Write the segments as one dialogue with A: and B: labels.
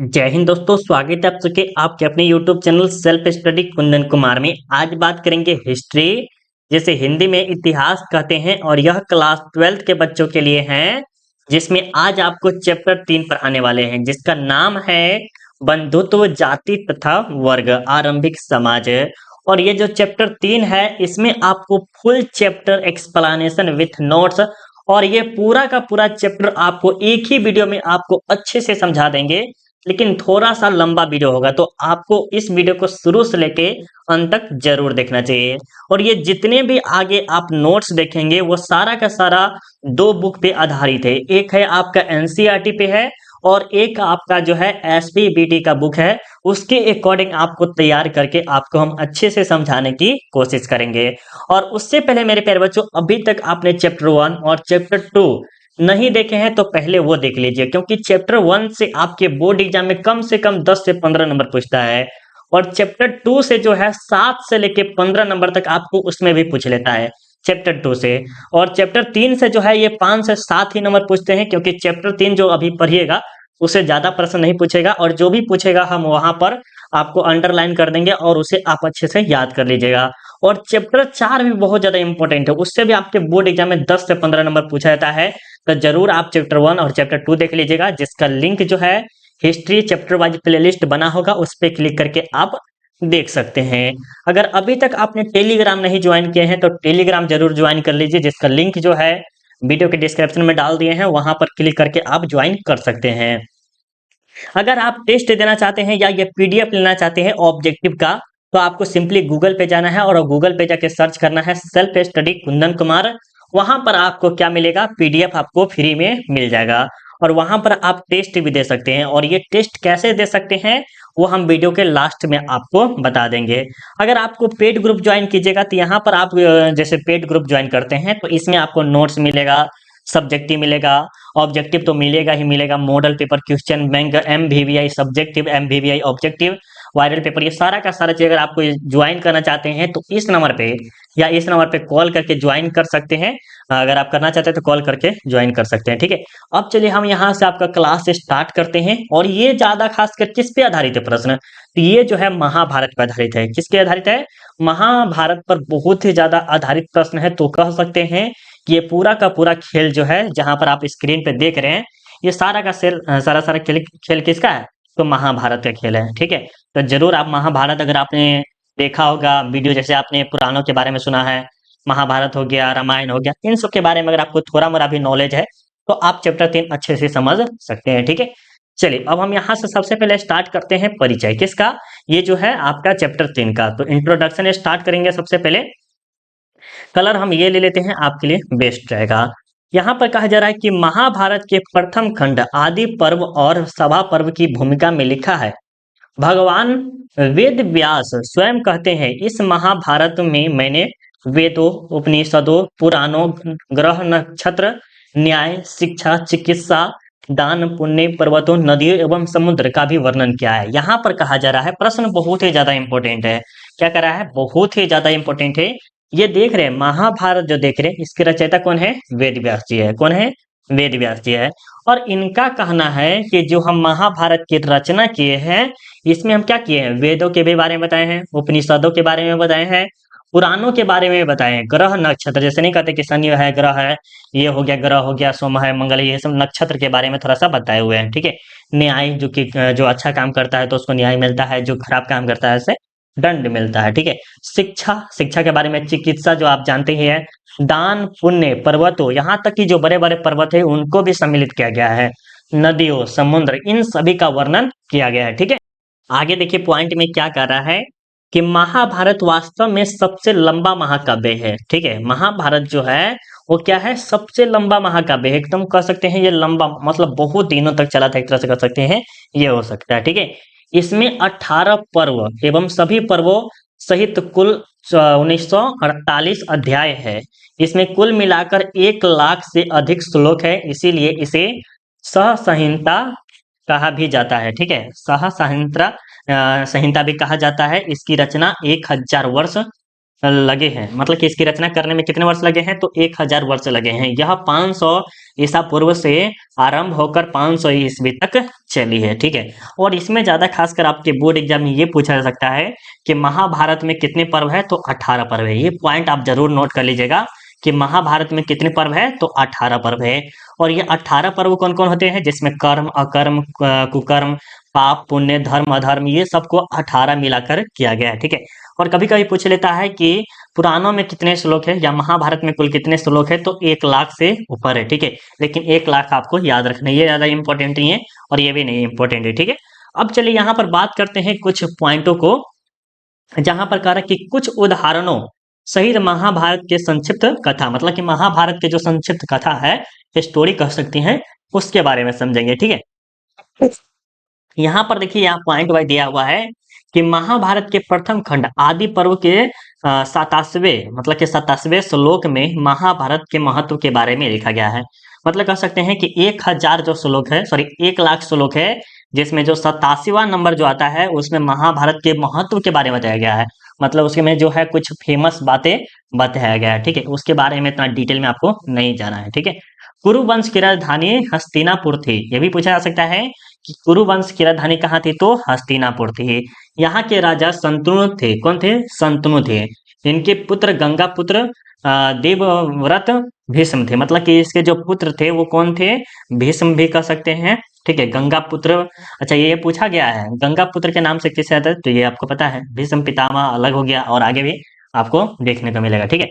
A: जय हिंद दोस्तों, स्वागत है आप सबके आपके अपने YouTube channel self study Kundan Kumar में। आज बात करेंगे हिस्ट्री, जिसे हिंदी में इतिहास कहते हैं और यह क्लास 12th के बच्चों के लिए है, जिसमें आज आपको चैप्टर 3 पढ़ाने वाले हैं, जिसका नाम है बंधुत्व, जाति तथा वर्ग, आरंभिक समाज। और ये जो चैप्टर 3 है, इसमें आपको full chapter explanation with notes और ये पूरा का पूरा चैप्टर आपको एक ही वीडियो में आपको अच्छे से समझा देंगे। लेकिन थोड़ा सा लंबा वीडियो होगा, तो आपको इस वीडियो को शुरू से लेके अंत तक जरूर देखना चाहिए। और ये जितने भी आगे आप नोट्स देखेंगे वो सारा का सारा दो बुक पे आधारित है। एक है आपका एनसीईआरटी पे है और एक आपका जो है एसपीबीटी का बुक है। उसके अकॉर्डिंग आपको तैयार करके आपको हम अच्छे से समझाने की कोशिश करेंगे। और उससे पहले मेरे प्यारे बच्चों, अभी तक आपने चैप्टर 1 और चैप्टर 2 नहीं देखे हैं तो पहले वो देख लीजिए, क्योंकि चैप्टर 1 से आपके बोर्ड एग्जाम में कम से कम 10 से 15 नंबर पूछता है और चैप्टर 2 से जो है 7 से लेके 15 नंबर तक आपको उसमें भी पूछ लेता है चैप्टर 2 से। और चैप्टर 3 से जो है ये 5 से 7 ही नंबर पूछते हैं, क्योंकि चैप्टर 3 जो अभी पढ़िएगा उसे ज्यादा प्रश्न नहीं पूछेगा और जो भी पूछेगा हम वहां पर आपको अंडरलाइन कर देंगे और उसे आप अच्छे से याद कर लीजिएगा। और चैप्टर 4 भी बहुत ज्यादा इंपॉर्टेंट है, उससे भी आपके बोर्ड एग्जाम में 10 से 15 नंबर पूछा जाता है। तो जरूर आप चैप्टर 1 और चैप्टर 2 देख लीजिएगा, जिसका लिंक जो है हिस्ट्री चैप्टर वाइज प्लेलिस्ट बना होगा, उस पर क्लिक करके आप देख सकते हैं। अगर अभी तक आपने टेलीग्राम नहीं ज्वाइन किए हैं तो टेलीग्राम जरूर ज्वाइन कर लीजिए, जिसका लिंक जो है वीडियो के डिस्क्रिप्शन में डाल दिए हैं, वहां पर क्लिक करके आप ज्वाइन कर सकते हैं। अगर आप टेस्ट देना चाहते हैं या ये पीडीएफ लेना चाहते हैं ऑब्जेक्टिव का, तो आपको सिंपली गूगल पे जाना है और गूगल पे जाके सर्च करना है सेल्फ स्टडी कुंदन कुमार। वहां पर आपको क्या मिलेगा, पीडीएफ आपको फ्री में मिल जाएगा और वहां पर आप टेस्ट भी दे सकते हैं। और ये टेस्ट कैसे दे सकते हैं वो हम वीडियो के लास्ट में आपको बता देंगे। अगर आपको पेड ग्रुप ज्वाइन कीजिएगा तो यहाँ पर आप जैसे पेड ग्रुप ज्वाइन करते हैं तो इसमें आपको नोट्स मिलेगा, सब्जेक्टिव मिलेगा, ऑब्जेक्टिव तो मिलेगा ही मिलेगा, model paper, question bank, MVVI subjective, MVVI objective, viral paper, ये सारा का सारा चीज अगर आपको ज्वाइन करना चाहते हैं तो इस नंबर पे या इस नंबर पे कॉल करके ज्वाइन कर सकते हैं। अगर आप करना चाहते हैं तो कॉल करके ज्वाइन कर सकते हैं, ठीक है। अब चलिए हम यहाँ से आपका क्लास स्टार्ट करते हैं। और ये ज्यादा खासकर किस पे आधारित है प्रश्न, तो ये जो है महाभारत पर आधारित है। किसके आधारित है, महाभारत पर बहुत ही ज्यादा आधारित प्रश्न है। तो कह सकते हैं कि ये पूरा का पूरा खेल जो है, जहां पर आप स्क्रीन पे देख रहे हैं, ये सारा का सारा सारा खेल खेल किसका है, तो महाभारत का खेल है, ठीक है। तो जरूर आप महाभारत, अगर आपने देखा होगा वीडियो, जैसे आपने पुराणों के बारे में सुना है, महाभारत हो गया, रामायण हो गया, इन सब के बारे में अगर आपको थोड़ा मोड़ा भी नॉलेज है तो आप चैप्टर 3 अच्छे से समझ सकते हैं, ठीक है। चलिए अब हम यहाँ से सबसे पहले स्टार्ट करते हैं परिचय किसका, ये जो है आपका चैप्टर 3 का। तो इंट्रोडक्शन स्टार्ट करेंगे। सबसे पहले कलर हम ये ले लेते हैं, आपके लिए बेस्ट रहेगा। यहाँ पर कहा जा रहा है कि महाभारत के प्रथम खंड आदि पर्व और सभा पर्व की भूमिका में लिखा है। भगवान वेद व्यास स्वयं कहते हैं, इस महाभारत में मैंने वेदों, उपनिषदों, पुराणों, ग्रह नक्षत्र, न्याय, शिक्षा, चिकित्सा, दान, पुण्य, पर्वतों, नदियों एवं समुद्र का भी वर्णन किया है। यहाँ पर कहा जा रहा है, प्रश्न बहुत ही ज्यादा इंपॉर्टेंट है। क्या कर रहा है, बहुत ही ज्यादा इंपॉर्टेंट है। ये देख रहे हैं महाभारत, जो देख रहे हैं इसके रचयिता कौन है, वेद व्यास जी है। कौन है, वेद व्यास जी है। और इनका कहना है कि जो हम महाभारत की रचना किए हैं, इसमें हम क्या किए हैं, वेदों के भी बारे में बताए हैं, उपनिषदों के बारे में बताए हैं, पुराणों के बारे में बताए हैं, ग्रह नक्षत्र, जैसे नहीं कहते कि शनि है ग्रह है, ये हो गया ग्रह हो गया, सोम है, मंगल है, ये सब नक्षत्र के बारे में थोड़ा सा बताए हुए हैं, ठीक है। न्याय, जो कि जो अच्छा काम करता है तो उसको न्याय मिलता है, जो खराब काम करता है उसे दंड मिलता है, ठीक है। शिक्षा, शिक्षा के बारे में, चिकित्सा जो आप जानते ही है, दान, पुण्य, पर्वतों, यहाँ तक कि जो बड़े बड़े पर्वत है उनको भी सम्मिलित किया गया है, नदियों, समुद्र, इन सभी का वर्णन किया गया है, ठीक है। आगे देखिए पॉइंट में क्या कर रहा है कि महाभारत वास्तव में सबसे लंबा महाकाव्य है, ठीक है। महाभारत जो है वो क्या है, सबसे लंबा महाकाव्य है, एकदम कह सकते हैं ये लंबा, मतलब बहुत दिनों तक चला था, एक तरह से कह सकते हैं ये हो सकता है, ठीक है। इसमें 18 पर्व एवं सभी पर्वों सहित कुल 1948 अध्याय है। इसमें कुल मिलाकर 1 लाख से अधिक श्लोक है, इसीलिए इसे सहसंहिता कहा भी जाता है, ठीक है। सहसंहिता संहिता भी कहा जाता है। इसकी रचना 1000 वर्ष लगे हैं, मतलब कि इसकी रचना करने में कितने वर्ष लगे हैं, तो 1000 वर्ष लगे हैं। यह 500 ईसा पूर्व से आरंभ होकर 500 ईस्वी तक चली है, ठीक है। और इसमें ज्यादा खासकर आपके बोर्ड एग्जाम में ये पूछा जा सकता है कि महाभारत में कितने पर्व है, तो 18 पर्व है। ये पॉइंट आप जरूर नोट कर लीजिएगा कि महाभारत में कितने पर्व है, तो 18 पर्व है। और ये 18 पर्व कौन कौन होते हैं, जिसमें कर्म, अकर्म, कुकर्म, पाप, पुण्य, धर्म, अधर्म, ये सबको 18 मिलाकर किया गया है, ठीक है। और कभी कभी पूछ लेता है कि पुराणों में कितने श्लोक है या महाभारत में कुल कितने श्लोक है, तो 1 लाख से ऊपर है, ठीक है। लेकिन 1 लाख आपको याद रखना है, ये ज्यादा इंपॉर्टेंट नहीं है और ये भी नहीं इंपॉर्टेंट है, ठीक है। अब चलिए यहाँ पर बात करते हैं कुछ पॉइंटों को, जहां पर कह रहा है कि कुछ उदाहरणों सहित महाभारत के संक्षिप्त कथा, मतलब कि महाभारत के जो संक्षिप्त कथा है, स्टोरी कह सकती हैं, उसके बारे में समझेंगे, ठीक है। यहाँ पर देखिए, यहाँ पॉइंट वाइज दिया हुआ है कि महाभारत के प्रथम खंड आदि पर्व के 27वें, मतलब कि 27वें श्लोक में महाभारत के महत्व के बारे में लिखा गया है। मतलब कह सकते हैं कि 1000 जो श्लोक है, सॉरी 1 लाख श्लोक है, जिसमें जो 87वां नंबर जो आता है उसमें महाभारत के महत्व के बारे में बताया गया है। मतलब उसके में जो है कुछ फेमस बातें बताया गया है, ठीक है। उसके बारे में इतना डिटेल में आपको नहीं जाना है, ठीक है। कुरु वंश की राजधानी हस्तिनापुर थी, ये भी पूछा जा सकता है कि कुरु वंश की राजधानी कहाँ थी, तो हस्तिनापुर थी। यहाँ के राजा शंतनु थे, कौन थे, शंतनु थे। इनके पुत्र गंगा पुत्र देवव्रत भीष्म थे, मतलब कि इसके जो पुत्र थे वो कौन थे, भीष्म भी कह सकते हैं, ठीक है। गंगा पुत्र, अच्छा ये पूछा गया है गंगा पुत्र के नाम से किसे आता है, तो ये आपको पता है, भीष्म पितामह अलग हो गया और आगे भी आपको देखने को मिलेगा, ठीक है।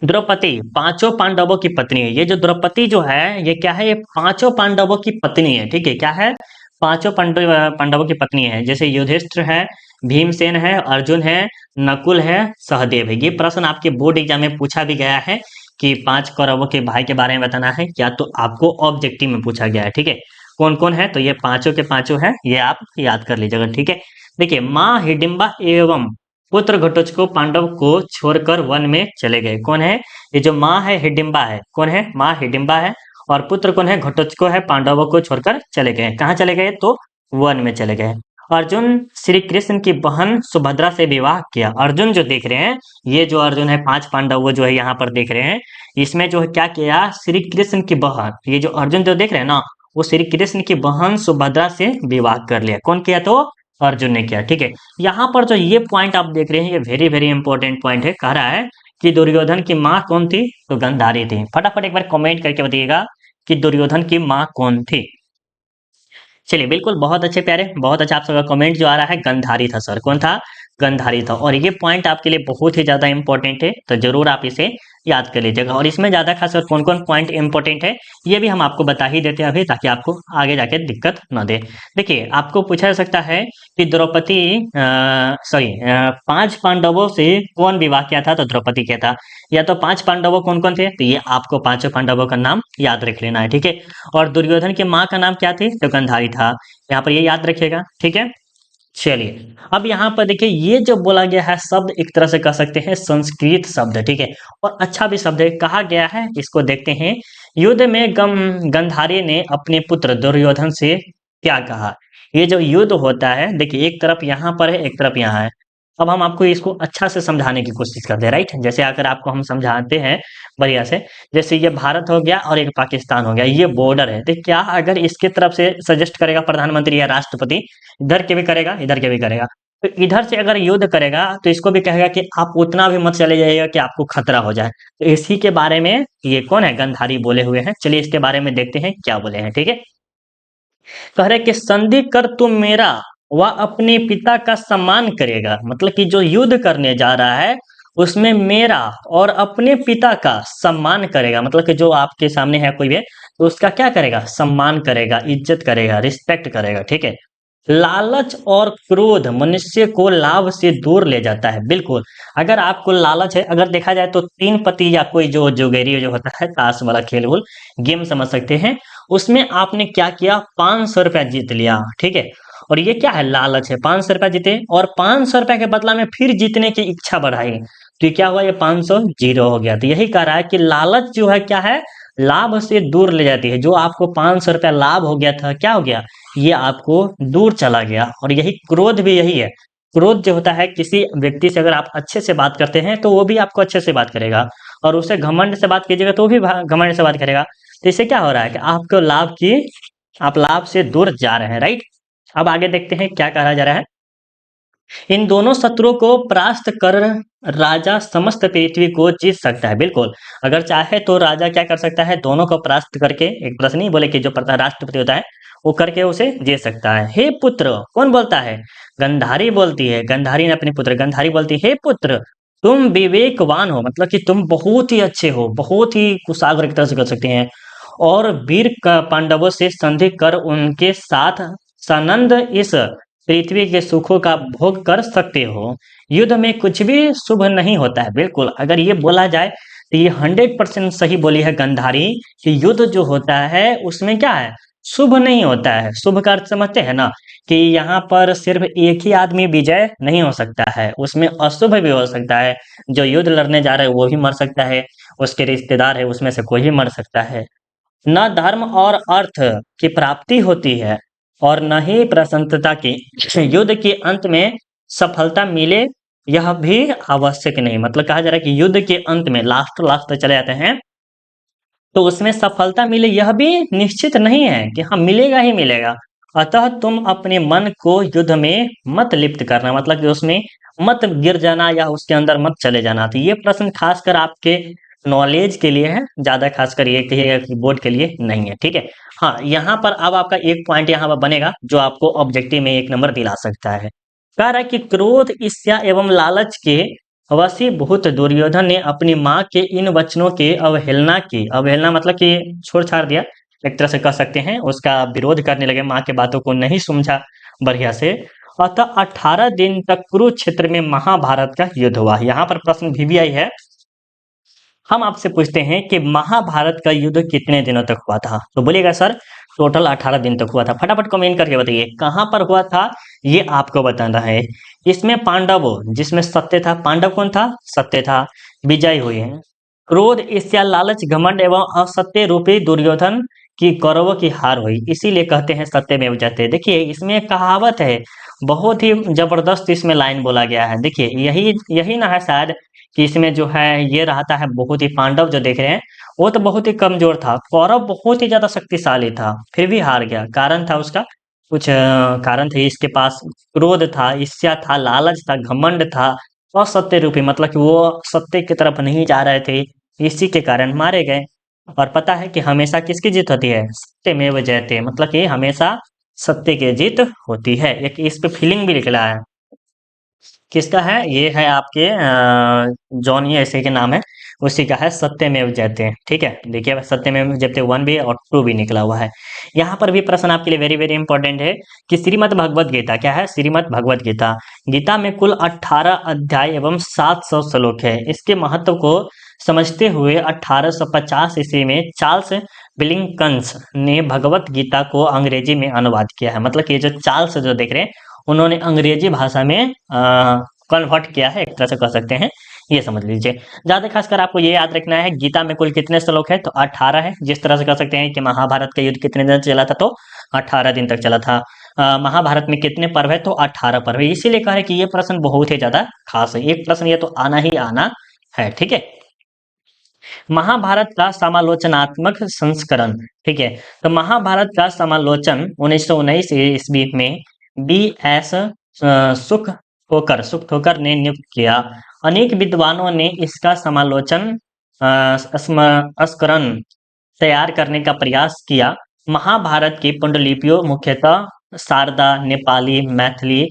A: द्रौपदी पांचों पांडवों की पत्नी है। ये जो द्रौपदी जो है ये क्या है, ये पांचों पांडवों की पत्नी है, ठीक है। क्या है, पांचों पांडवों की पत्नी है। जैसे युधिष्ठिर है, भीमसेन है, अर्जुन है, नकुल है, सहदेव है। ये प्रश्न आपके बोर्ड एग्जाम में पूछा भी गया है कि 5 कौरवों के भाई के बारे में बताना है क्या, तो आपको ऑब्जेक्टिव में पूछा गया है, ठीक है। कौन कौन है, तो ये पांचों के पांचों है, ये आप याद कर लीजिएगा, ठीक है। देखिए, माँ हिडिंबा एवं पुत्र घटोत्कच पांडव को छोड़कर वन में चले गए। कौन है, ये जो माँ है हिडिंबा है, कौन है, माँ हिडिंबा है, और पुत्र कौन है, घटोत्कच है, पांडवों को छोड़कर चले गए। कहाँ चले गए, तो वन में चले गए। अर्जुन श्री कृष्ण की बहन सुभद्रा से विवाह किया। अर्जुन जो देख रहे हैं, ये जो अर्जुन है, 5 पांडव वो जो है यहाँ पर देख रहे हैं, इसमें जो है क्या किया, श्री कृष्ण की बहन, ये जो अर्जुन जो देख रहे हैं ना, वो श्री कृष्ण की बहन सुभद्रा से विवाह कर लिया। कौन किया, तो अर्जुन ने किया, ठीक है। यहाँ पर जो ये पॉइंट आप देख रहे हैं, ये वेरी वेरी इंपॉर्टेंट पॉइंट है। कह रहा है कि दुर्योधन की माँ कौन थी, तो गांधारी थी। फटाफट एक बार कमेंट करके बताइएगा कि दुर्योधन की माँ कौन थी। चलिए, बिल्कुल, बहुत अच्छे प्यारे, बहुत अच्छा आप सबका कमेंट जो आ रहा है, गंधारी था सर। कौन था, गंधारी था। और ये पॉइंट आपके लिए बहुत ही ज्यादा इंपॉर्टेंट है, तो जरूर आप इसे याद कर लीजिएगा। और इसमें ज्यादा खास और कौन कौन पॉइंट इंपॉर्टेंट है, ये भी हम आपको बता ही देते हैं अभी, ताकि आपको आगे जाके दिक्कत न दे। देखिए, आपको पूछा जा सकता है कि द्रौपदी, सॉरी, 5 पांडवों से कौन विवाह किया था, तो द्रौपदी किया था। या तो 5 पांडवों कौन कौन थे, तो ये आपको 5 पांडवों का नाम याद रख लेना है, ठीक है। और दुर्योधन की माँ का नाम क्या थी, तो गांधारी था। यहाँ पर ये याद रखिएगा, ठीक है। चलिए, अब यहाँ पर देखिए, ये जो बोला गया है शब्द, एक तरह से कह सकते हैं संस्कृत शब्द है, ठीक है। और अच्छा भी शब्द है, कहा गया है, इसको देखते हैं। युद्ध में गंधारी ने अपने पुत्र दुर्योधन से क्या कहा। ये जो युद्ध होता है, देखिए, एक तरफ यहाँ पर है, एक तरफ यहाँ है। अब हम आपको इसको अच्छा से समझाने की कोशिश करते हैं, राइट। जैसे अगर आपको हम समझाते हैं बढ़िया से, जैसे ये भारत हो गया और एक पाकिस्तान हो गया, ये बॉर्डर है, तो क्या अगर इसके तरफ से सजेस्ट करेगा प्रधानमंत्री या राष्ट्रपति, इधर के भी करेगा, इधर के भी करेगा, तो इधर से अगर युद्ध करेगा तो इसको भी कहेगा कि आप उतना भी मत चले जाइएगा कि आपको खतरा हो जाए। तो इसी के बारे में ये कौन है, गंधारी बोले हुए हैं। चलिए, इसके बारे में देखते हैं क्या बोले हैं, ठीक है। कह रहे कि संधि कर तुम मेरा, वह अपने पिता का सम्मान करेगा। मतलब कि जो युद्ध करने जा रहा है उसमें मेरा और अपने पिता का सम्मान करेगा। मतलब कि जो आपके सामने है कोई भी, तो उसका क्या करेगा, सम्मान करेगा, इज्जत करेगा, रिस्पेक्ट करेगा, ठीक है। लालच और क्रोध मनुष्य को लाभ से दूर ले जाता है। बिल्कुल, अगर आपको लालच है, अगर देखा जाए तो 3 पत्ती या कोई जो जोगेरी जो होता है, ताश वाला खेल वूल गेम समझ सकते हैं, उसमें आपने क्या किया, 500 रुपया जीत लिया, ठीक है। और ये क्या है, लालच है, 500 रुपया जीते और 500 रुपया के बदला में फिर जीतने की इच्छा बढ़ाई, तो ये क्या हुआ, ये 500 जीरो हो गया। तो यही कह रहा है कि लालच जो है क्या है, लाभ से दूर ले जाती है। जो आपको 500 रुपया लाभ हो गया था, क्या हो गया, ये आपको दूर चला गया। और यही क्रोध भी यही है, क्रोध जो होता है, किसी व्यक्ति से अगर आप अच्छे से बात करते हैं तो वो भी आपको अच्छे से बात करेगा, और उसे घमंड से बात कीजिएगा तो वो भी घमंड से बात करेगा। तो इससे क्या हो रहा है कि आपको आप लाभ से दूर जा रहे हैं, राइट। अब आगे देखते हैं क्या कहा जा रहा है। इन दोनों शत्रुओं को परास्त कर राजा समस्त पृथ्वी को जीत सकता है। बिल्कुल, अगर चाहे तो राजा क्या कर सकता है, दोनों को परास्त करके, एक प्रश्न नहीं बोले कि जो राष्ट्रपति होता है वो करके उसे जीत सकता है। हे पुत्र, कौन बोलता है? गंधारी बोलती है। गंधारी ने अपने पुत्र, गंधारी बोलती है, हे पुत्र तुम विवेकवान हो, मतलब कि तुम बहुत ही अच्छे हो, बहुत ही कुशाग्र एक तरह से कर सकते हैं, और वीर पांडवों से संधि कर उनके साथ सानंद इस पृथ्वी के सुखों का भोग कर सकते हो। युद्ध में कुछ भी शुभ नहीं होता है। बिल्कुल, अगर ये बोला जाए तो ये 100% सही बोली है गंधारी कि युद्ध जो होता है उसमें क्या है, शुभ नहीं होता है। शुभ का अर्थ समझते हैं ना, कि यहाँ पर सिर्फ एक ही आदमी विजय नहीं हो सकता है, उसमें अशुभ भी हो सकता है। जो युद्ध लड़ने जा रहा है वो भी मर सकता है, उसके रिश्तेदार है उसमें से कोई भी मर सकता है। न धर्म और अर्थ की प्राप्ति होती है, और न ही प्रसन्नता की। युद्ध के अंत में सफलता मिले यह भी आवश्यक नहीं। मतलब कहा जा रहा है कि युद्ध के अंत में लास्ट तक चले जाते हैं तो उसमें सफलता मिले यह भी निश्चित नहीं है कि हाँ मिलेगा ही मिलेगा। अतः तुम अपने मन को युद्ध में मत लिप्त करना, मतलब कि उसमें मत गिर जाना या उसके अंदर मत चले जाना। तो ये प्रश्न खासकर आपके नॉलेज के लिए है, ज्यादा खासकर ये कहिएगा कि बोर्ड के लिए नहीं है, ठीक है। हाँ, यहाँ पर अब आपका एक पॉइंट यहाँ पर बनेगा जो आपको ऑब्जेक्टिव में 1 नंबर दिला सकता है। कह रहा है कि क्रोध, ईर्ष्या एवं लालच के वशीभूत दुर्योधन ने अपनी माँ के इन वचनों की अवहेलना की। अवहेलना मतलब कि छोड़ छाड़ दिया, एक तरह से कह सकते हैं, उसका विरोध करने लगे, माँ के बातों को नहीं समझा बढ़िया से। अतः 18 दिन तक कुरुक्षेत्र में महाभारत का युद्ध हुआ। यहाँ पर प्रश्न भी आई है, हम आपसे पूछते हैं कि महाभारत का युद्ध कितने दिनों तक हुआ था? तो बोलिएगा सर टोटल 18 दिन तक हुआ था। फटाफट कमेंट करके बताइए कहाँ पर हुआ था, ये आपको बताना है। इसमें पांडव, जिसमें सत्य था, पांडव कौन था? सत्य था, विजय हुए हैं। क्रोध, ईर्ष्या, लालच, घमंड एवं असत्य रूपी दुर्योधन की कौरवों की हार हुई, इसीलिए कहते हैं सत्यमेव जयते। देखिए इसमें एक कहावत है, बहुत ही जबरदस्त इसमें लाइन बोला गया है। देखिए यही यही ना है शायद कि इसमें जो है ये रहता है, बहुत ही पांडव जो देख रहे हैं वो तो बहुत ही कमजोर था, कौरव बहुत ही ज्यादा शक्तिशाली था, फिर भी हार गया। कारण था उसका कुछ कारण थे, इसके पास क्रोध था, ईर्ष्या था, लालच था, घमंड था, असत्य रूपी, मतलब कि वो सत्य की तरफ नहीं जा रहे थे, इसी के कारण मारे गए। और पता है कि हमेशा किसकी जीत होती है? सत्यमेव जयते, मतलब कि हमेशा सत्य की जीत होती है। एक इस पे फीलिंग भी निकला है, किसका है? ये है आपके जॉनी ऐसे के नाम है, उसी का है सत्यमेव जयते। ठीक है, देखिए सत्यमेव जयते 1 भी और 2 भी निकला हुआ है। यहाँ पर भी प्रश्न आपके लिए वेरी वेरी इंपॉर्टेंट है कि श्रीमद् भगवत गीता क्या है? श्रीमद् भगवत गीता, गीता में कुल 18 अध्याय एवं 700 श्लोक है। इसके महत्व को समझते हुए 1850 ईस्वी में चार्ल्स विलिंगकन्स ने भगवत गीता को अंग्रेजी में अनुवाद किया है। मतलब कि ये जो चार्ल्स जो देख रहे हैं उन्होंने अंग्रेजी भाषा में कन्वर्ट किया है, एक तरह से कह सकते हैं, ये समझ लीजिए। ज्यादा खासकर आपको ये याद रखना है गीता में कुल कितने श्लोक है, तो 18 है। जिस तरह से कह सकते हैं कि महाभारत का युद्ध कितने दिन चला था, तो 18 दिन तक चला था। महाभारत में कितने पर्व है, तो 18 पर्व है। इसीलिए कह रहे हैं कि ये प्रश्न बहुत ही ज्यादा खास है, एक प्रश्न ये तो आना ही आना है, ठीक है। महाभारत का समालोचनात्मक संस्करण, ठीक है, तो महाभारत का समालोचन 1919 ईस्वी में B.S. सुख ठोकर ने नियुक्त किया। अनेक विद्वानों ने इसका समालोचन संस्करण तैयार करने का प्रयास किया। महाभारत की पांडुलिपियों मुख्यतः शारदा, नेपाली, मैथिली,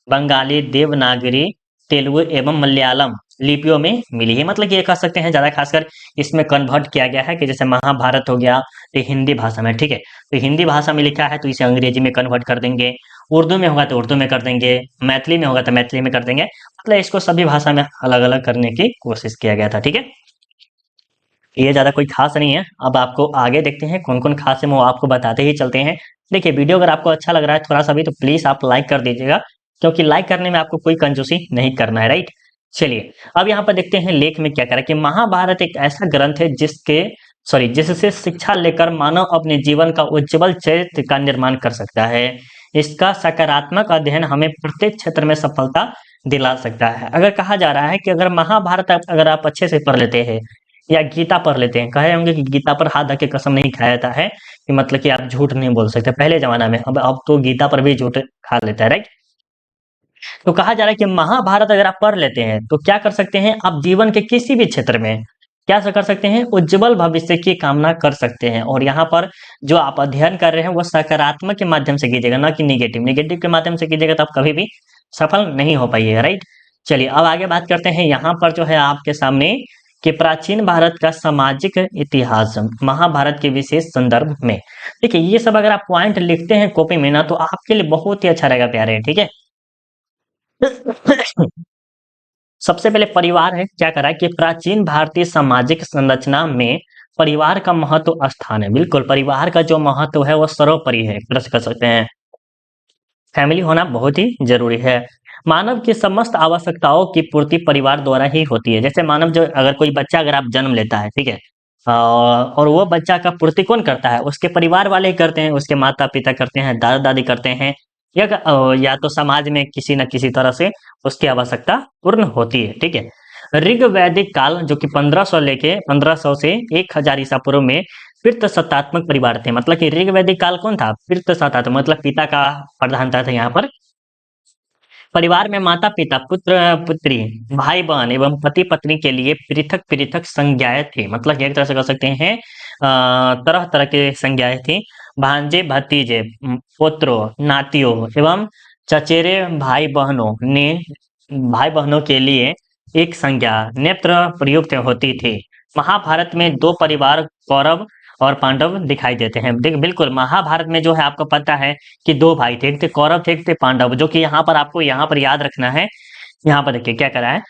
A: बंगाली, देवनागरी, तेलुगु एवं मलयालम लिपियों में मिली है। मतलब कि ये कह सकते हैं ज्यादा खासकर इसमें कन्वर्ट किया गया है कि जैसे महाभारत हो गया तो हिंदी भाषा में, ठीक है, तो हिंदी भाषा में लिखा है तो इसे अंग्रेजी में कन्वर्ट कर देंगे, उर्दू में होगा तो उर्दू में कर देंगे, मैथिली में होगा तो मैथिली में कर देंगे। मतलब इसको सभी भाषा में अलग अलग करने की कोशिश किया गया था, ठीक है। ये ज्यादा कोई खास नहीं है। अब आपको आगे देखते हैं कौन कौन खास है, वो आपको बताते ही चलते हैं। देखिए वीडियो अगर आपको अच्छा लग रहा है थोड़ा सा भी, तो प्लीज आप लाइक कर दीजिएगा, क्योंकि लाइक करने में आपको कोई कंजूसी नहीं करना है, राइट। चलिए अब यहाँ पर देखते हैं लेख में क्या करा कि महाभारत एक ऐसा ग्रंथ है जिससे शिक्षा लेकर मानव अपने जीवन का उज्जवल चरित्र का निर्माण कर सकता है। इसका सकारात्मक अध्ययन हमें प्रत्येक क्षेत्र में सफलता दिला सकता है। अगर कहा जा रहा है कि अगर महाभारत अगर आप अच्छे से पढ़ लेते हैं या गीता पढ़ लेते हैं, कहे होंगे कि गीता पर हाथ धके कसम नहीं खाया जाता है, कि मतलब कि आप झूठ नहीं बोल सकते पहले जमाना में, अब तो गीता पर भी झूठ खा लेता है, राइट। तो कहा जा रहा है कि महाभारत अगर आप पढ़ लेते हैं तो क्या कर सकते हैं, आप जीवन के किसी भी क्षेत्र में क्या कर सकते हैं, उज्जवल भविष्य की कामना कर सकते हैं। और यहाँ पर जो आप अध्ययन कर रहे हैं वो सकारात्मक के माध्यम से कीजिएगा, ना कि निगेटिव। निगेटिव के माध्यम से कीजिएगा तो आप कभी भी सफल नहीं हो पाइएगा, राइट। चलिए अब आगे बात करते हैं। यहाँ पर जो है आपके सामने कि प्राचीन भारत का सामाजिक इतिहास महाभारत के विशेष संदर्भ में। देखिए ये सब अगर आप पॉइंट लिखते हैं कॉपी में ना, तो आपके लिए बहुत ही अच्छा रहेगा प्यारे, ठीक है। सबसे पहले परिवार है, क्या करा कि प्राचीन भारतीय सामाजिक संरचना में परिवार का महत्व स्थान है। बिल्कुल परिवार का जो महत्व है वो सर्वोपरि है, प्रश्न कर सकते हैं। फैमिली होना बहुत ही जरूरी है। मानव की समस्त आवश्यकताओं की पूर्ति परिवार द्वारा ही होती है। जैसे मानव जो अगर कोई बच्चा अगर आप जन्म लेता है, ठीक है, और वो बच्चा का पूर्ति कौन करता है, उसके परिवार वाले ही करते हैं, उसके माता पिता करते हैं, दादा दादी करते हैं, या तो समाज में किसी न किसी तरह से उसकी आवश्यकता पूर्ण होती है, ठीक है। ऋग वैदिक काल जो कि 1500 से 1000 ईसा पूर्व में पितृ सत्तात्मक परिवार थे। मतलब कि ऋग वैदिक काल कौन था, पितृ सत्तात्मक, मतलब पिता का प्रधानता था यहाँ पर। परिवार में माता पिता पुत्र पुत्री भाई बहन एवं पति पत्नी के लिए पृथक पृथक संज्ञाएं थी। मतलब एक तरह से कह सकते हैं तरह तरह के संज्ञाएं थी। भांजे भतीजे पुत्रों नातियों एवं चचेरे भाई बहनों के लिए एक संज्ञा नेत्र प्रयुक्त होती थी। महाभारत में दो परिवार कौरव और पांडव दिखाई देते हैं। बिल्कुल महाभारत में जो है आपको पता है कि दो भाई थे, एक थे कौरव थे, एक थे पांडव, जो कि यहाँ पर आपको यहाँ पर याद रखना है। यहाँ पर देखिए क्या करा है।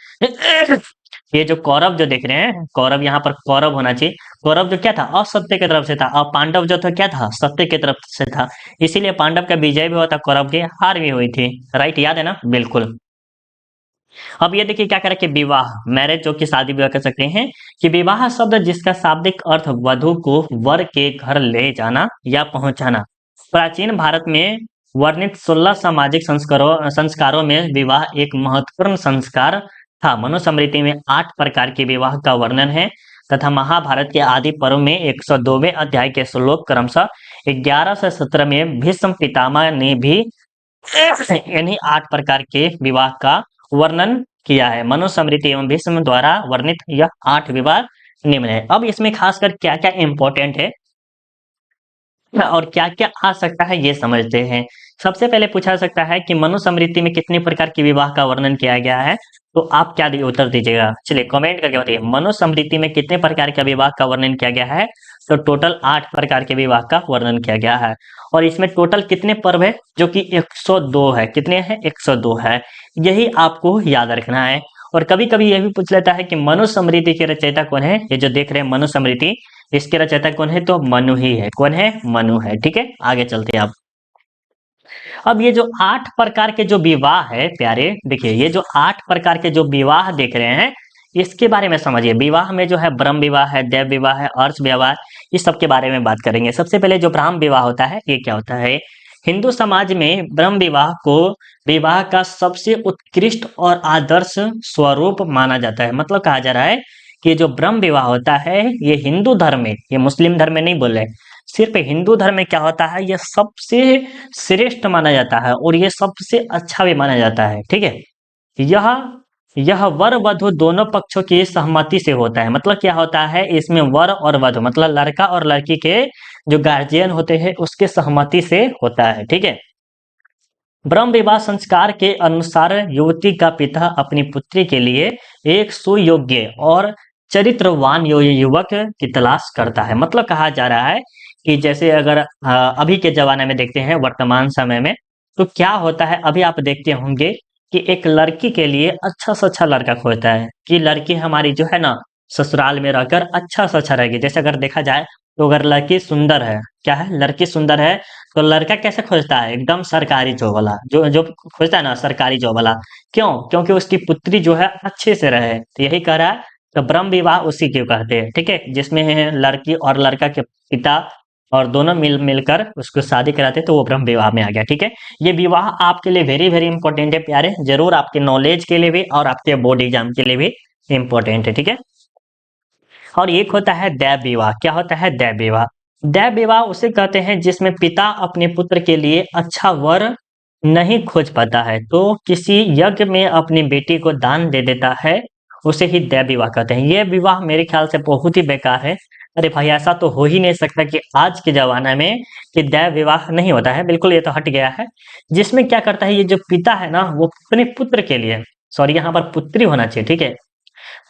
A: ये जो कौरव जो देख रहे हैं, कौरव यहाँ पर कौरव होना चाहिए। कौरव जो क्या था, असत्य की तरफ से था, और पांडव जो था क्या था, सत्य की तरफ से था। इसीलिए पांडव का विजय भी हुआ था, कौरव की हार भी हुई थी, राइट, याद है ना, बिल्कुल। अब ये देखिए क्या करें कि विवाह, मैरिज जो कि शादी विवाह कर सकते हैं, कि विवाह शब्द जिसका शाब्दिक अर्थ वधु को वर के घर ले जाना या पहुंचाना। प्राचीन भारत में वर्णित 16 सामाजिक संस्कारों में विवाह एक महत्वपूर्ण संस्कार था। मनुस्मृति में 8 प्रकार के विवाह का वर्णन है तथा महाभारत के आदि पर्व में 102वें अध्याय के श्लोक क्रमशः 11 से 17 में भीष्म पितामह ने भी इन्हीं 8 प्रकार के विवाह का वर्णन किया है। मनुस्मृति एवं भीष्म द्वारा वर्णित यह 8 विवाह निम्न है। अब इसमें खासकर क्या क्या इंपॉर्टेंट है और क्या क्या आ सकता है ये समझते हैं। सबसे पहले पूछा सकता है कि मनुस्मृति में कितने प्रकार के विवाह का वर्णन किया गया है, तो आप क्या उत्तर दीजिएगा, चलिए कमेंट करके बताइए। मनुस्मृति में कितने प्रकार का विवाह का वर्णन किया गया है, तो टोटल 8 प्रकार के विवाह का वर्णन किया गया है। और इसमें टोटल कितने पर्व है, जो कि 102 है। कितने हैं, 102 है। यही आपको याद रखना है। और कभी कभी यह भी पूछ लेता है कि मनुस्मृति के रचयिता कौन है। ये जो देख रहे हैं मनुस्मृति, इसके रचयिता कौन है, तो मनु ही है। कौन है, मनु है, ठीक है। आगे चलते हैं आप। अब ये जो 8 प्रकार के जो विवाह है प्यारे, देखिए ये जो 8 प्रकार के जो विवाह देख रहे हैं, इसके बारे में समझिए। विवाह में जो है ब्रह्म विवाह है, देव विवाह है, अर्ष विवाह, इस सब के बारे में बात करेंगे। सबसे पहले जो ब्रह्म विवाह होता है, ये क्या होता है। हिंदू समाज में ब्रह्म विवाह को विवाह का सबसे उत्कृष्ट और आदर्श स्वरूप माना जाता है। मतलब कहा जा रहा है कि जो ब्रह्म विवाह होता है, ये हिंदू धर्म में, ये मुस्लिम धर्म में नहीं बोल रहे, सिर्फ हिंदू धर्म में क्या होता है, ये सबसे श्रेष्ठ माना जाता है और ये सबसे अच्छा भी माना जाता है, ठीक है। यह यह वर वधु दोनों पक्षों की सहमति से होता है। मतलब क्या होता है, इसमें वर और वधु मतलब लड़का और लड़की के जो गार्जियन होते हैं उसके सहमति से होता है, ठीक है। ब्रह्म विवाह संस्कार के अनुसार युवती का पिता अपनी पुत्री के लिए एक सुयोग्य और चरित्रवान युवक की तलाश करता है। मतलब कहा जा रहा है कि जैसे अगर अभी के जमाने में देखते हैं, वर्तमान समय में, तो क्या होता है, अभी आप देखते होंगे कि एक लड़की के लिए अच्छा से अच्छा लड़का खोजता है कि लड़की हमारी जो है ना ससुराल में रहकर अच्छा से अच्छा रहेगी। जैसे अगर देखा जाए तो अगर लड़की सुंदर है, क्या है, लड़की सुंदर है, तो लड़का कैसे खोजता है, एकदम सरकारी जॉब वाला, जो जो खोजता है ना सरकारी जॉब वाला। क्यों, क्योंकि उसकी पुत्री जो है अच्छे से रहे। तो यही कह रहा है, तो ब्रह्म विवाह उसी को कहते हैं, ठीक है, जिसमें लड़की और लड़का के पिता और दोनों मिलकर उसको शादी कराते तो वो ब्रह्म विवाह में आ गया। ठीक है, ये विवाह आपके लिए वेरी वेरी इंपॉर्टेंट है प्यारे, जरूर आपके नॉलेज के लिए भी और आपके बोर्ड एग्जाम के लिए भी इंपॉर्टेंट है। ठीक है, और एक होता है दैव विवाह। क्या होता है दैव विवाह? दैव विवाह उसे कहते हैं जिसमें पिता अपने पुत्र के लिए अच्छा वर नहीं खोज पाता है तो किसी यज्ञ में अपनी बेटी को दान दे देता है, उसे ही दैव विवाह कहते हैं। ये विवाह मेरे ख्याल से बहुत ही बेकार है। अरे भाई, ऐसा तो हो ही नहीं सकता कि आज के जमाना में कि दैव विवाह नहीं होता है, बिल्कुल ये तो हट गया है। जिसमें क्या करता है ये जो पिता है ना, वो अपने पुत्र के लिए, सॉरी यहाँ पर पुत्री होना चाहिए, ठीक है,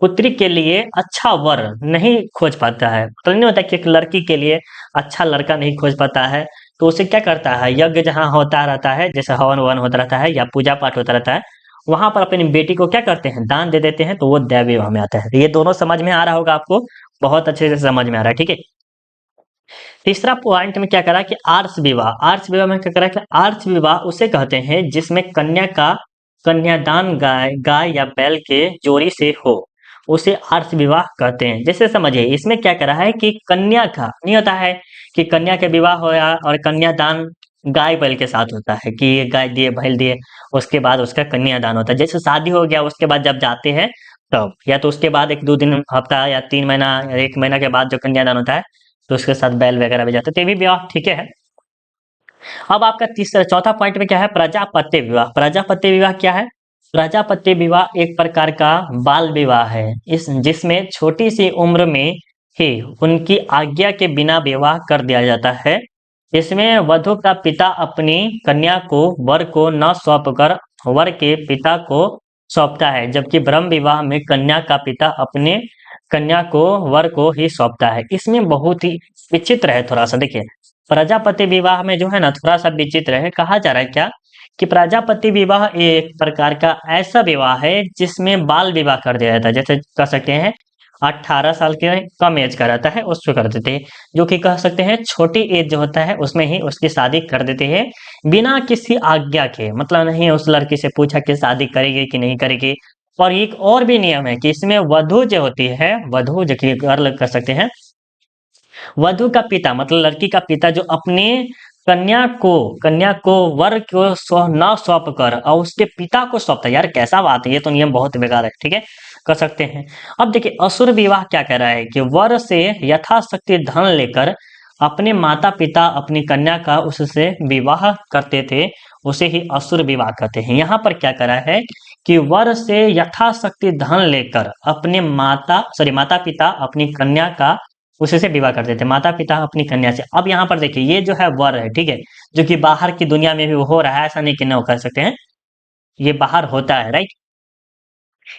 A: पुत्री के लिए अच्छा वर नहीं खोज पाता है। तो नहीं होता कि एक लड़की के लिए अच्छा लड़का नहीं खोज पाता है, तो उसे क्या करता है, यज्ञ जहाँ होता रहता है, जैसे हवन ववन होता रहता है या पूजा पाठ होता रहता है, वहां पर अपनी बेटी को क्या करते हैं, दान दे देते हैं, तो वो दैव विवाह में आता है। तो ये दोनों समझ में आ रहा होगा आपको, बहुत अच्छे से समझ में आ रहा है। ठीक है, तीसरा पॉइंट में क्या करा कि आर्ष विवाह। आर्ष विवाह में क्या करा कि आर्ष विवाह उसे कहते हैं जिसमें कन्या का कन्यादान गाय या बैल के जोड़ी से हो, उसे आर्ष विवाह कहते हैं। जैसे समझिए इसमें क्या करा है कि कन्या का नहीं होता है कि कन्या के विवाह होया और कन्यादान गाय बैल के साथ होता है कि ये गाय दिए बैल दिए, उसके बाद उसका कन्यादान होता है। जैसे शादी हो गया उसके बाद जब जाते हैं तब, या तो उसके बाद एक दो दिन, हफ्ता या 3 महीना या 1 महीना के बाद जो कन्यादान होता है, तो उसके साथ बैल वगैरह भी जाते हैं, तो ये भी विवाह ठीक है। अब आपका तीसरा चौथा पॉइंट में क्या है, प्रजापत्य विवाह। प्रजापत्य विवाह क्या है? प्रजापत्य विवाह एक प्रकार का बाल विवाह है, इस जिसमें छोटी सी उम्र में ही उनकी आज्ञा के बिना विवाह कर दिया जाता है। इसमें वधु का पिता अपनी कन्या को वर को न सौंप कर वर के पिता को सौंपता है, जबकि ब्रह्म विवाह में कन्या का पिता अपने कन्या को वर को ही सौंपता है। इसमें बहुत ही विचित्र है थोड़ा सा, देखिए प्रजापति विवाह में जो है ना थोड़ा सा विचित्र है। कहा जा रहा है क्या कि प्रजापति विवाह एक प्रकार का ऐसा विवाह है जिसमें बाल विवाह कर दिया जाता है, जैसे कह सकते हैं 18 साल के कम एज का रहता है उसको कर देते हैं, जो कि कह सकते हैं छोटी एज जो होता है उसमें ही उसकी शादी कर देते हैं बिना किसी आज्ञा के, मतलब नहीं उस लड़की से पूछा कि शादी करेगी कि नहीं करेगी। और एक और भी नियम है कि इसमें वधु जो होती है, वधु जो कि गर्ल कर सकते हैं, वधु का पिता मतलब लड़की का पिता जो अपने कन्या को वर को न सौंप कर और उसके पिता को सौंपता है। यार कैसा बात है, ये तो नियम बहुत बेकार है। ठीक है, कर सकते हैं। अब देखिए असुर विवाह क्या कह रहा है कि वर से यथाशक्ति धन लेकर अपने माता पिता अपनी कन्या का उससे विवाह करते थे, उसे ही असुर विवाह कहते हैं। यहाँ पर क्या करा है कि वर से यथाशक्ति धन लेकर अपने माता पिता अपनी कन्या का उसी से विवाह कर देते, माता पिता अपनी कन्या से। अब यहाँ पर देखिए ये जो है वर है, ठीक है, जो कि बाहर की दुनिया में भी हो रहा है, ऐसा नहीं कि नहीं कर सकते हैं, ये बाहर होता है, राइट।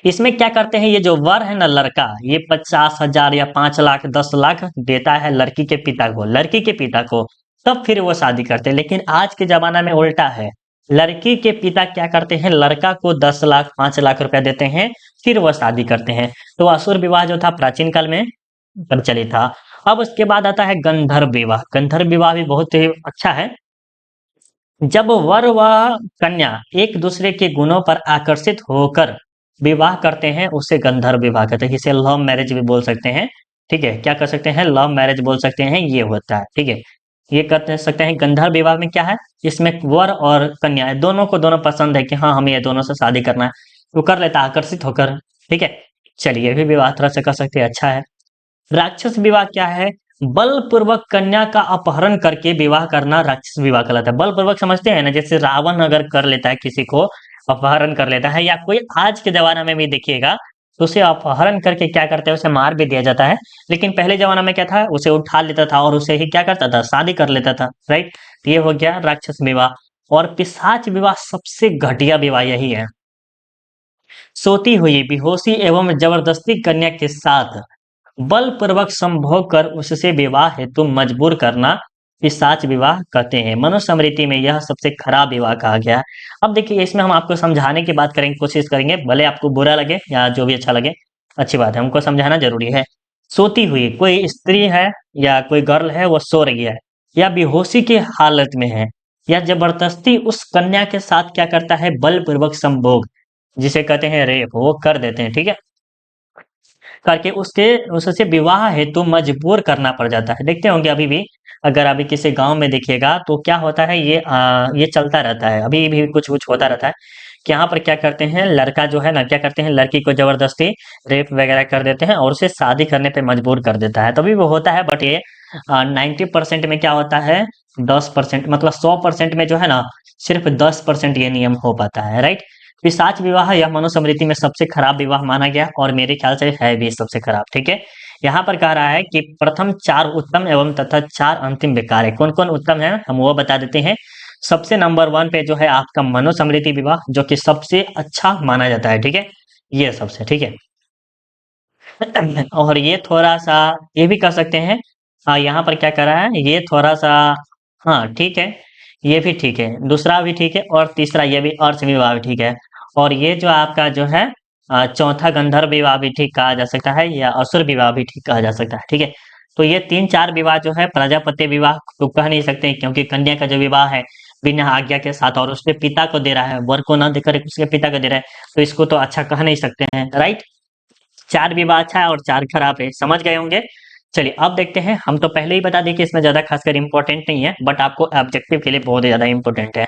A: इसमें क्या करते हैं, ये जो वर है ना लड़का, ये 50,000 या 5 लाख 10 लाख देता है लड़की के पिता को, लड़की के पिता को, तब फिर वो शादी करते हैं। लेकिन आज के जमाना में उल्टा है, लड़की के पिता क्या करते हैं, लड़का को 10 लाख 5 लाख रुपया देते हैं, फिर वो शादी करते हैं। तो असुर विवाह जो था प्राचीन काल में प्रचलित था। अब उसके बाद आता है गंधर्व विवाह। गंधर्व विवाह भी बहुत ही अच्छा है। जब वर व कन्या एक दूसरे के गुणों पर आकर्षित होकर विवाह करते हैं उसे गंधर्व विवाह कहते हैं। इसे लव मैरिज भी बोल सकते हैं। ठीक है, क्या कर सकते हैं, लव मैरिज बोल सकते हैं, ये होता है। ठीक है, ये कर सकते हैं। गंधर्व विवाह में क्या है, इसमें वर और कन्या दोनों को दोनों पसंद है कि हाँ हमें ये दोनों से शादी करना है, वो कर लेता है आकर्षित होकर। ठीक है, चलिए ये भी विवाह थोड़ा सा कर सकते हैं, अच्छा है। राक्षस विवाह क्या है, बलपूर्वक कन्या का अपहरण करके विवाह करना राक्षस विवाह कहलाता है। बलपूर्वक समझते हैं ना, जैसे रावण अगर कर लेता है किसी को, अपहरण कर लेता है, या कोई आज के जमाना में भी देखिएगा तो उसे अपहरण करके क्या करते हैं, उसे मार भी दिया जाता है। लेकिन पहले जमाना में क्या था, उसे उठा लेता था और उसे ही क्या करता था, शादी कर लेता था, राइट। तो ये हो गया राक्षस विवाह। और पिशाच विवाह सबसे घटिया विवाह यही है। सोती हुई बेहोशी एवं जबरदस्ती कन्या के साथ बलपूर्वक संभोग कर उससे विवाह हेतु मजबूर करना पिशाच विवाह कहते हैं। मनुस्मृति में यह सबसे खराब विवाह कहा गया है। अब देखिए इसमें हम आपको समझाने की बात करेंगे, कोशिश करेंगे, भले आपको बुरा लगे या जो भी अच्छा लगे, अच्छी बात है, हमको समझाना जरूरी है। सोती हुई कोई स्त्री है या कोई गर्ल है, वो सो रही है या बेहोशी की हालत में है या जबरदस्ती उस कन्या के साथ क्या करता है, बलपूर्वक संभोग, जिसे कहते हैं रेप, वो कर देते हैं। ठीक है, करके उससे विवाह हेतु मजबूर करना पड़ जाता है। देखते होंगे अभी भी, अगर अभी किसी गांव में देखिएगा तो क्या होता है, ये चलता रहता है, अभी भी कुछ कुछ होता रहता है कि यहाँ पर क्या करते हैं, लड़का जो है ना क्या करते हैं, लड़की को जबरदस्ती रेप वगैरह कर देते हैं और उसे शादी करने पे मजबूर कर देता है, तभी वो होता है। बट ये 90% में क्या होता है, 10%, मतलब 100% में जो है ना सिर्फ 10% ये नियम हो पाता है, राइट। पिशाच विवाह या मनुस्मृति में सबसे खराब विवाह माना गया और मेरे ख्याल से है भी सबसे खराब, ठीक है। यहाँ पर कह रहा है कि प्रथम 4 उत्तम एवं तथा 4 अंतिम बेकार है। कौन कौन उत्तम है हम वो बता देते हैं। सबसे नंबर 1 पे जो है आपका मनुस्मृति विवाह, जो कि सबसे अच्छा माना जाता है, ठीक है, ये सबसे ठीक है। और ये थोड़ा सा ये भी कर सकते हैं। हाँ, यहाँ पर क्या कर रहा है, ये थोड़ा सा, हाँ ठीक है, ये भी ठीक है, दूसरा भी ठीक है और तीसरा ये भी अर्थ विवाह भी ठीक है। और ये जो आपका जो है चौथा गंधर्व विवाह भी ठीक कहा जा सकता है या असुर विवाह भी ठीक कहा जा सकता है, ठीक है। तो ये 3-4 विवाह जो है, प्रजापति विवाह तो कह नहीं सकते क्योंकि कन्या का जो विवाह है बिना आज्ञा के साथ और उसके पिता को दे रहा है, वर को ना देकर उसके पिता को दे रहा है, तो इसको तो अच्छा कह नहीं सकते हैं, राइट। 4 विवाह अच्छा है और 4 खराब है, समझ गए होंगे। चलिए अब देखते हैं, हम तो पहले ही बता दें कि इसमें ज्यादा खासकर इंपॉर्टेंट नहीं है, बट आपको ऑब्जेक्टिव के लिए बहुत ज्यादा इंपॉर्टेंट है।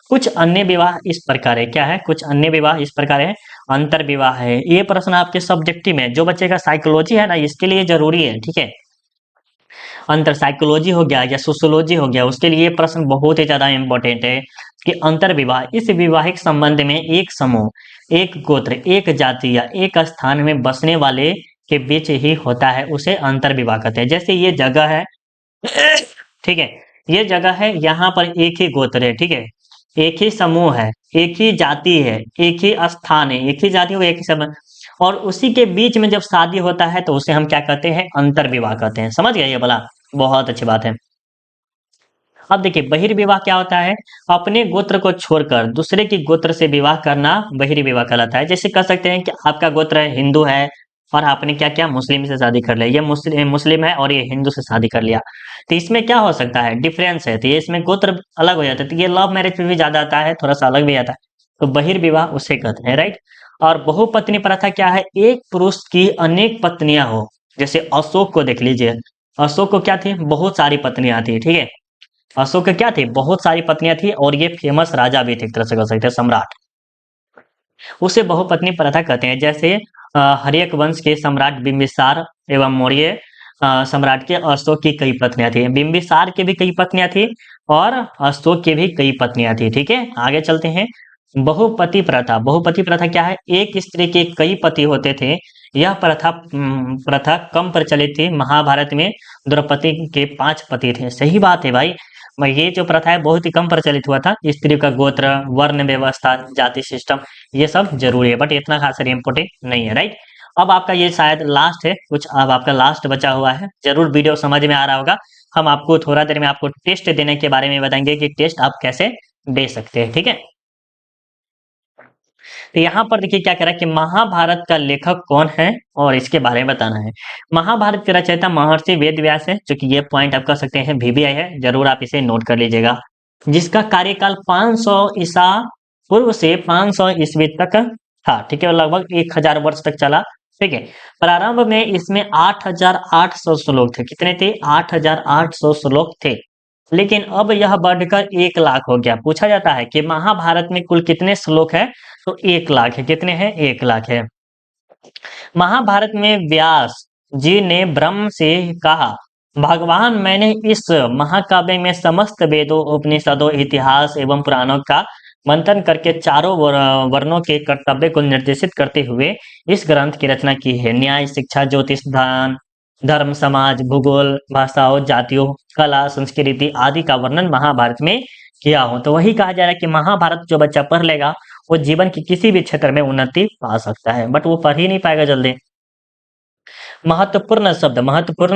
A: कुछ अन्य विवाह इस प्रकार है, क्या है, कुछ अन्य विवाह इस प्रकार है। अंतर विवाह है, ये प्रश्न आपके सब्जेक्टिव में, जो बच्चे का साइकोलॉजी है ना इसके लिए जरूरी है, ठीक है। अंतर साइकोलॉजी हो गया या सोशियोलॉजी हो गया, उसके लिए ये प्रश्न बहुत ही ज्यादा इंपॉर्टेंट है कि अंतर विवाह, इस विवाहिक संबंध में एक समूह, एक गोत्र, एक जाति या एक स्थान में बसने वाले के बीच ही होता है, उसे अंतर विवाह कहते हैं। जैसे ये जगह है, ठीक है, ये जगह है, यहाँ पर एक ही गोत्र है, ठीक है, एक ही समूह है, एक ही जाति है, एक ही स्थान है, एक ही जाति हो, एक ही समूह, और उसी के बीच में जब शादी होता है तो उसे हम क्या कहते हैं, अंतर विवाह कहते हैं। समझ गए ये बोला, बहुत अच्छी बात है। अब देखिए बहिर्विवाह क्या होता है, अपने गोत्र को छोड़कर दूसरे की गोत्र से विवाह करना बहिर्विवाह कहलाता है। जैसे कह सकते हैं कि आपका गोत्र है हिंदू है और आपने क्या किया, मुस्लिम से शादी कर लिया, ये मुस्लिम है और ये हिंदू से शादी कर लिया, तो इसमें क्या हो सकता है, डिफरेंस है, तो ये इसमें गोत्र अलग हो जाता है, तो ये लव मैरिज में भी ज्यादा आता है, थोड़ा सा अलग भी आता है, तो बहिर्विवाह उसे कहते हैं, राइट। और बहुपत्नी प्रथा क्या है, एक पुरुष की अनेक पत्नियां हो। जैसे अशोक को देख लीजिए, अशोक को क्या थी, बहुत सारी पत्नियां थी, ठीक है, अशोक के क्या थे, बहुत सारी पत्नियां थी और ये फेमस राजा भी थे, एक तरह से कह सकते हैं सम्राट, उसे बहुपत्नी प्रथा कहते हैं। जैसे हर्यक वंश के सम्राट बिंबिसार एवं मौर्य सम्राट के अशोक की कई पत्नियां थी, बिंबिसार के भी कई पत्नियां थी और अशोक की भी कई पत्नियां थी, ठीक है। आगे चलते हैं, बहुपति प्रथा, बहुपति प्रथा क्या है, एक स्त्री के कई पति होते थे। यह प्रथा कम प्रचलित थी, महाभारत में द्रौपदी के 5 पति थे। सही बात है भाई, ये जो प्रथा है बहुत ही कम प्रचलित हुआ था। स्त्री का गोत्र, वर्ण व्यवस्था, जाति सिस्टम, ये सब जरूरी है, बट इतना खास इम्पोर्टेंट नहीं है, राइट। अब आपका ये शायद लास्ट है कुछ, अब आपका लास्ट बचा हुआ है, जरूर वीडियो समझ में आ रहा होगा। हम आपको थोड़ा देर में आपको टेस्ट देने के बारे में बताएंगे कि टेस्ट आप कैसे दे सकते हैं, ठीक है। तो यहाँ पर देखिए क्या कह रहा है कि महाभारत का लेखक कौन है और इसके बारे में बताना है। महाभारत के रचयिता महर्षि वेद व्यास है, जो कि ये पॉइंट आप कर सकते हैं VBI है, जरूर आप इसे नोट कर लीजिएगा। जिसका कार्यकाल 500 ईसा पूर्व से 500 ईस्वी तक था, ठीक है, लगभग 1000 वर्ष तक चला, ठीक है। प्रारंभ में इसमें 8800 श्लोक थे, कितने थे, 8800 श्लोक थे, लेकिन अब यह बढ़कर 1 लाख हो गया। पूछा जाता है कि महाभारत में कुल कितने श्लोक है, तो 1 लाख है, कितने हैं, 1 लाख है। महाभारत में व्यास जी ने ब्रह्म से कहा, भगवान मैंने इस महाकाव्य में समस्त वेदों, उपनिषदों, इतिहास एवं पुराणों का मंथन करके चारों वर्णों के कर्तव्य को निर्देशित करते हुए इस ग्रंथ की रचना की है। न्याय, शिक्षा, ज्योतिष, दान, धर्म, समाज, भूगोल, भाषाओं, जातियों, कला, संस्कृति आदि का वर्णन महाभारत में किया हो। तो वही कहा जा रहा है कि महाभारत जो बच्चा पढ़ लेगा वो जीवन की किसी भी क्षेत्र में उन्नति पा सकता है, बट वो पढ़ ही नहीं पाएगा जल्दी। महत्वपूर्ण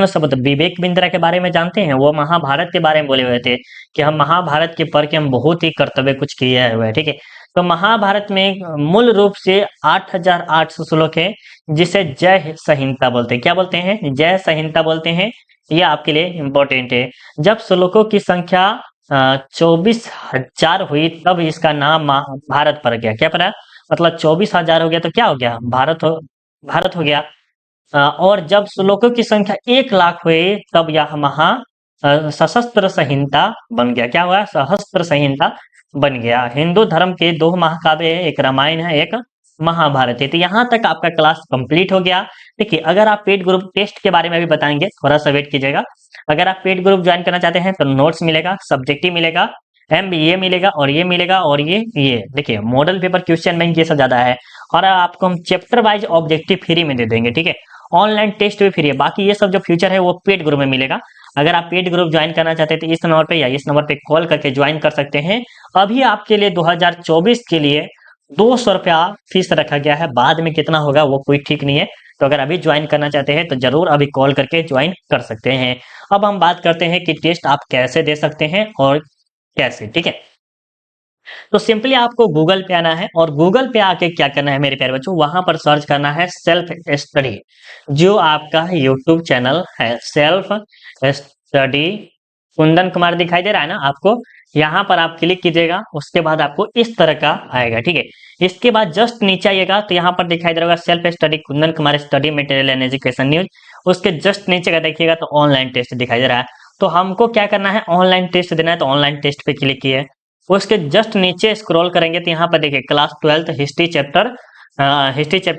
A: शब्द विवेक बिंद्रा के बारे में जानते हैं, वो महाभारत के बारे में बोले हुए थे कि हम महाभारत के पढ़ के हम बहुत ही कर्तव्य कुछ किए हुए, ठीक है। तो महाभारत में मूल रूप से 8800 श्लोक है, जिसे जय संहिता बोलते हैं। क्या बोलते हैं, जय संहिता बोलते हैं, ये आपके लिए इंपॉर्टेंट है। जब श्लोकों की संख्या 24,000 हुई तब इसका नाम भारत पड़ गया। क्या पड़ा, मतलब 24,000 हो गया तो क्या हो गया, भारत हो गया। और जब श्लोकों की संख्या 1 लाख हुई तब यह सशस्त्र संहिता बन गया। क्या हुआ? सहस्त्र संहिता बन गया। हिंदू धर्म के 2 महाकाव्य है, एक रामायण है, एक महाभारत है। तो यहाँ तक आपका क्लास कंप्लीट हो गया। देखिए, अगर आप पेड ग्रुप टेस्ट के बारे में भी बताएंगे, थोड़ा सा वेट कीजिएगा। अगर आप पेड ग्रुप ज्वाइन करना चाहते हैं तो नोट्स मिलेगा, सब्जेक्टिव मिलेगा, ये मिलेगा और ये मिलेगा और ये देखिए मॉडल पेपर, क्वेश्चन बैंक, ये सब ज्यादा है। और आपको हम चैप्टर वाइज ऑब्जेक्टिव फ्री में दे देंगे, ठीक है। ऑनलाइन टेस्ट भी फ्री है। बाकी ये सब जो फ्यूचर है वो पेड ग्रुप में मिलेगा। अगर आप पेड ग्रुप ज्वाइन करना चाहते हैं तो इस नंबर पे या इस नंबर पे कॉल करके ज्वाइन कर सकते हैं। अभी आपके लिए 2024 के लिए 200 रुपया फीस रखा गया है। बाद में कितना होगा वो कोई ठीक नहीं है। तो अगर अभी ज्वाइन करना चाहते हैं तो जरूर अभी कॉल करके ज्वाइन कर सकते हैं। अब हम बात करते हैं कि टेस्ट आप कैसे दे सकते हैं और कैसे, ठीक है। तो सिंपली आपको गूगल पे आना है और गूगल पे आके क्या करना है मेरे प्यारे बच्चों, वहां पर सर्च करना है सेल्फ स्टडी। जो आपका यूट्यूब चैनल है सेल्फ स्टडी कुंदन कुमार दिखाई दे रहा है ना आपको, यहाँ पर आप क्लिक कीजिएगा। उसके बाद आपको इस तरह का आएगा, ठीक है। इसके बाद जस्ट नीचे आइएगा तो यहाँ पर दिखाई दे रहा होगा self study Kundan Kumar study material and education news. उसके जस्ट नीचे का देखिएगा तो ऑनलाइन टेस्ट दिखाई दे रहा है। तो हमको क्या करना है, ऑनलाइन टेस्ट देना है। तो ऑनलाइन टेस्ट पे क्लिक किए। उसके जस्ट नीचे स्क्रॉल करेंगे तो यहाँ पर देखिए क्लास 12 हिस्ट्री चैप्टर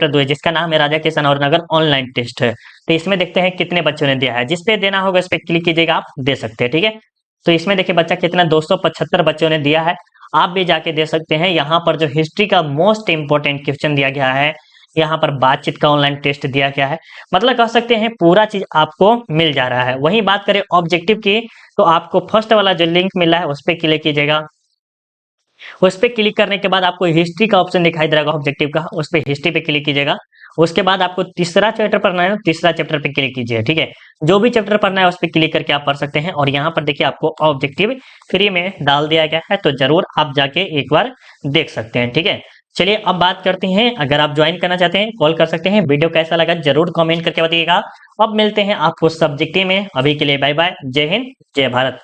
A: 2 है, जिसका नाम है राजा किशन और नगर ऑनलाइन टेस्ट है। तो इसमें देखते हैं कितने बच्चों ने दिया है। जिस पे देना होगा इस पे क्लिक कीजिएगा, आप दे सकते हैं, ठीक है। तो इसमें देखिए बच्चा कितना 275 बच्चों ने दिया है। आप भी जाके दे सकते हैं। यहाँ पर जो हिस्ट्री का मोस्ट इंपोर्टेंट क्वेश्चन दिया गया है, यहाँ पर बातचीत का ऑनलाइन टेस्ट दिया गया है। मतलब कह सकते हैं पूरा चीज आपको मिल जा रहा है। वहीं बात करें ऑब्जेक्टिव की, तो आपको फर्स्ट वाला जो लिंक मिला है उस पर क्लिक कीजिएगा। उस पर क्लिक करने के बाद आपको हिस्ट्री का ऑप्शन दिखाई दे रहा ऑब्जेक्टिव का, उस पर हिस्ट्री पे क्लिक कीजिएगा। उसके बाद आपको तीसरा चैप्टर पढ़ना है, तीसरा चैप्टर पे क्लिक कीजिए, ठीक है। जो भी चैप्टर पढ़ना है उस पर क्लिक करके आप पढ़ सकते हैं। और यहाँ पर देखिए आपको ऑब्जेक्टिव फ्री में डाल दिया गया है, तो जरूर आप जाके एक बार देख सकते हैं, ठीक है। चलिए अब बात करते हैं, अगर आप ज्वाइन करना चाहते हैं कॉल कर सकते हैं। वीडियो कैसा लगा जरूर कमेंट करके बताइएगा। अब मिलते हैं आपको सब्जेक्टिव में। अभी के लिए बाय बाय, जय हिंद, जय भारत।